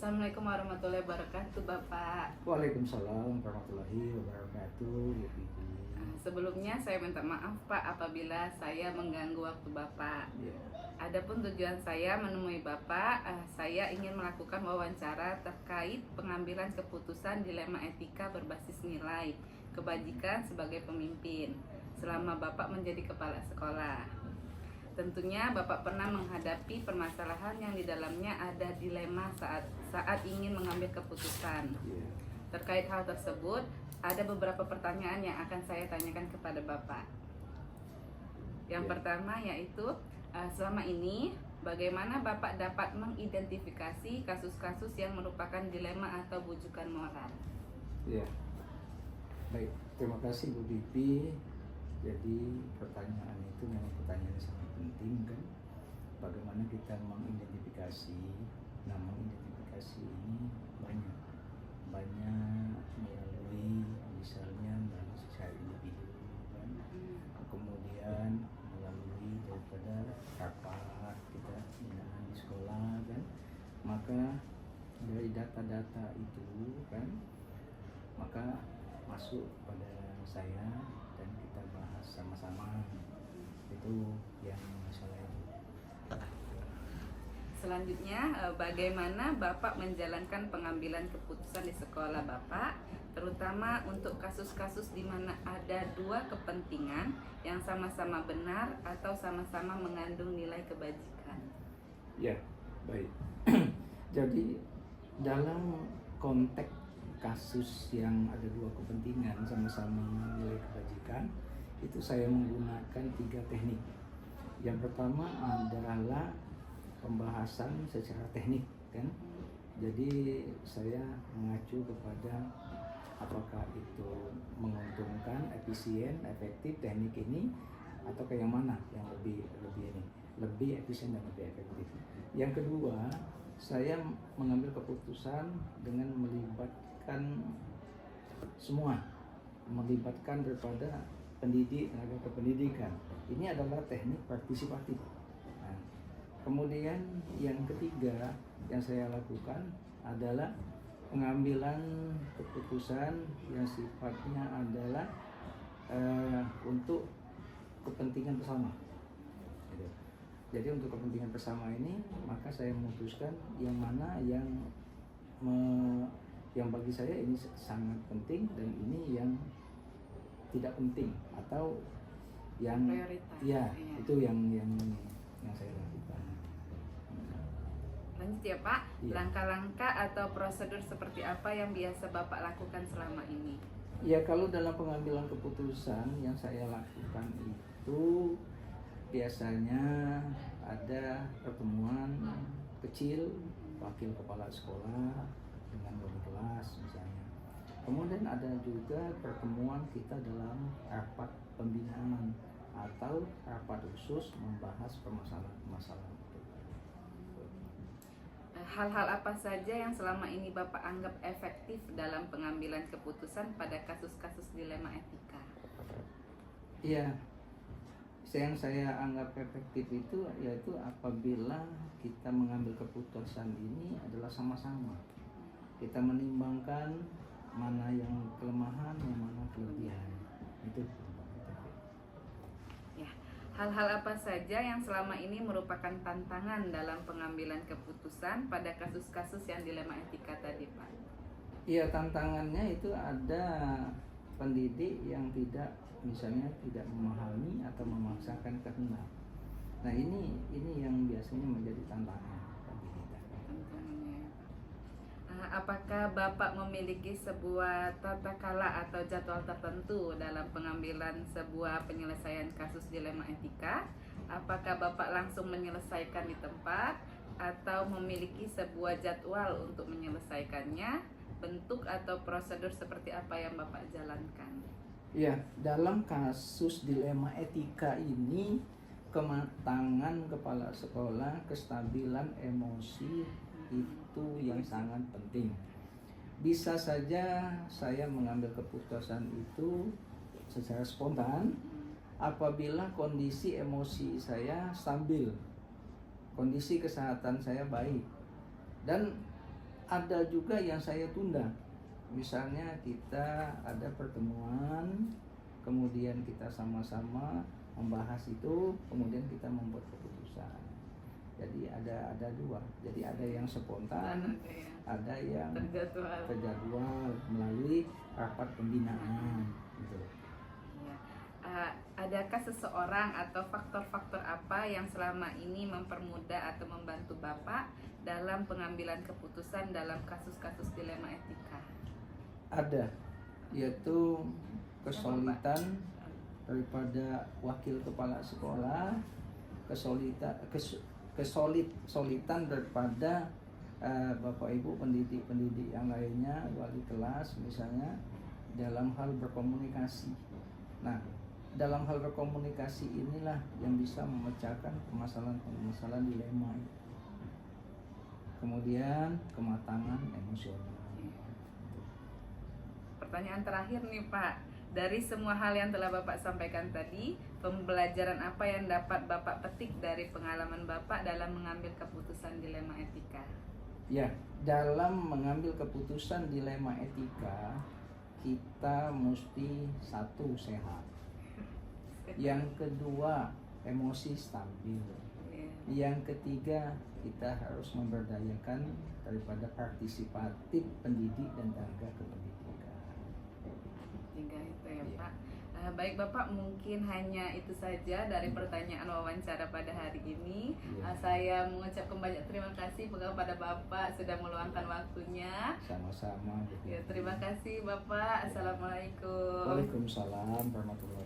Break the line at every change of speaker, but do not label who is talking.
Assalamualaikum warahmatullahi wabarakatuh, Bapak.
Waalaikumsalam warahmatullahi wabarakatuh. Ya, Bibi.
Sebelumnya saya minta maaf, Pak, apabila saya mengganggu waktu Bapak.
Ya.
Adapun tujuan saya menemui Bapak, saya ingin melakukan wawancara terkait pengambilan keputusan dilema etika berbasis nilai kebajikan sebagai pemimpin selama Bapak menjadi kepala sekolah. Tentunya Bapak pernah menghadapi permasalahan yang di dalamnya ada dilema saat ingin mengambil keputusan.
Ya.
Terkait hal tersebut, ada beberapa pertanyaan yang akan saya tanyakan kepada Bapak. Yang pertama yaitu, selama ini bagaimana Bapak dapat mengidentifikasi kasus-kasus yang merupakan dilema atau bujukan moral?
Ya. Baik, terima kasih Bu Bibi. Jadi pertanyaan itu memang pertanyaan yang sangat penting kan. Bagaimana kita mengidentifikasi? Nah, mengidentifikasi ini banyak melalui misalnya melalui secara individu kan. Kemudian melalui daripada rapat kita binaan di sekolah kan. Maka dari data-data itu kan, maka masuk pada saya dan kita bahas sama-sama. Itu yang masalah itu.
Selanjutnya, bagaimana Bapak menjalankan pengambilan keputusan di sekolah Bapak, terutama untuk kasus-kasus di mana ada dua kepentingan yang sama-sama benar atau sama-sama mengandung nilai kebajikan?
Ya, baik. Jadi dalam konteks kasus yang ada dua kepentingan sama-sama nilai kebajikan, itu saya menggunakan 3 teknik. Yang pertama adalah pembahasan secara teknik kan. Jadi saya mengacu kepada apakah itu menguntungkan, efisien, efektif teknik ini atau kayak mana yang lebih efisien dan lebih efektif. Yang kedua, saya mengambil keputusan dengan melibatkan semua, melibatkan daripada pendidik, tenaga kependidikan. Ini adalah teknik partisipatif. Nah, kemudian yang ketiga yang saya lakukan adalah pengambilan keputusan yang sifatnya adalah untuk kepentingan bersama. Gitu. Jadi untuk kepentingan bersama ini, maka saya memutuskan yang mana yang bagi saya ini sangat penting dan ini yang tidak penting atau yang
Prioritas.
Ya, itu yang saya lakukan.
Lanjut ya Pak,
Iya.
langkah-langkah atau prosedur seperti apa yang biasa Bapak lakukan selama ini?
Ya, kalau dalam pengambilan keputusan yang saya lakukan itu biasanya ada pertemuan kecil wakil kepala sekolah dengan wali kelas misalnya. Kemudian ada juga pertemuan kita dalam rapat pembinaan atau rapat khusus membahas permasalahan-permasalahan itu.
Hal-hal apa saja yang selama ini Bapak anggap efektif dalam pengambilan keputusan pada kasus-kasus dilema etika?
Iya, yang saya anggap efektif itu yaitu apabila kita mengambil keputusan ini adalah sama-sama. Kita menimbangkan mana yang kelemahan, yang mana kelebihan. Itu.
Ya, hal-hal apa saja yang selama ini merupakan tantangan dalam pengambilan keputusan pada kasus-kasus yang dilema etika tadi, Pak?
Iya, tantangannya itu ada pendidik yang misalnya tidak memahami atau memaksakan kehendak. Nah, ini yang biasanya menjadi tantangan bagi kita.
Apakah Bapak memiliki sebuah tata kala atau jadwal tertentu dalam pengambilan sebuah penyelesaian kasus dilema etika? Apakah Bapak langsung menyelesaikan di tempat atau memiliki sebuah jadwal untuk menyelesaikannya? Bentuk atau prosedur seperti apa yang Bapak jalankan?
Ya, dalam kasus dilema etika ini kematangan kepala sekolah, kestabilan emosi itu yang sangat penting. Bisa saja saya mengambil keputusan itu secara spontan apabila kondisi emosi saya stabil, kondisi kesehatan saya baik, dan ada juga yang saya tunda. Misalnya kita ada pertemuan, kemudian kita sama-sama membahas itu, kemudian kita membuat keputusan. Jadi ada dua. Jadi ada yang spontan, ada yang terjadwal melalui rapat pembinaan. Gitu.
Ya. Adakah seseorang atau faktor-faktor apa yang selama ini mempermudah atau membantu Bapak dalam pengambilan keputusan dalam kasus-kasus dilema etika?
Ada, yaitu kesulitan daripada wakil kepala sekolah, kesulitan daripada Bapak Ibu pendidik yang lainnya, wali kelas misalnya, dalam hal berkomunikasi. Nah, dalam hal berkomunikasi inilah yang bisa memecahkan permasalahan dilema. Kemudian kematangan emosional.
Pertanyaan terakhir nih Pak, dari semua hal yang telah Bapak sampaikan tadi, pembelajaran apa yang dapat Bapak petik dari pengalaman Bapak dalam mengambil keputusan dilema etika?
Ya, dalam mengambil keputusan dilema etika, kita mesti satu sehat. Yang kedua, emosi stabil. Yang ketiga, kita harus memberdayakan daripada partisipatif pendidik dan tenaga kependidikan.
Tiga itu ya Pak. Baik Bapak, mungkin hanya itu saja dari pertanyaan wawancara pada hari ini. Saya mengucapkan banyak terima kasih kepada Bapak sudah meluangkan waktunya.
Sama-sama.
Ya, terima kasih Bapak. Assalamualaikum.
Waalaikumsalam warahmatullahi wabarakatuh.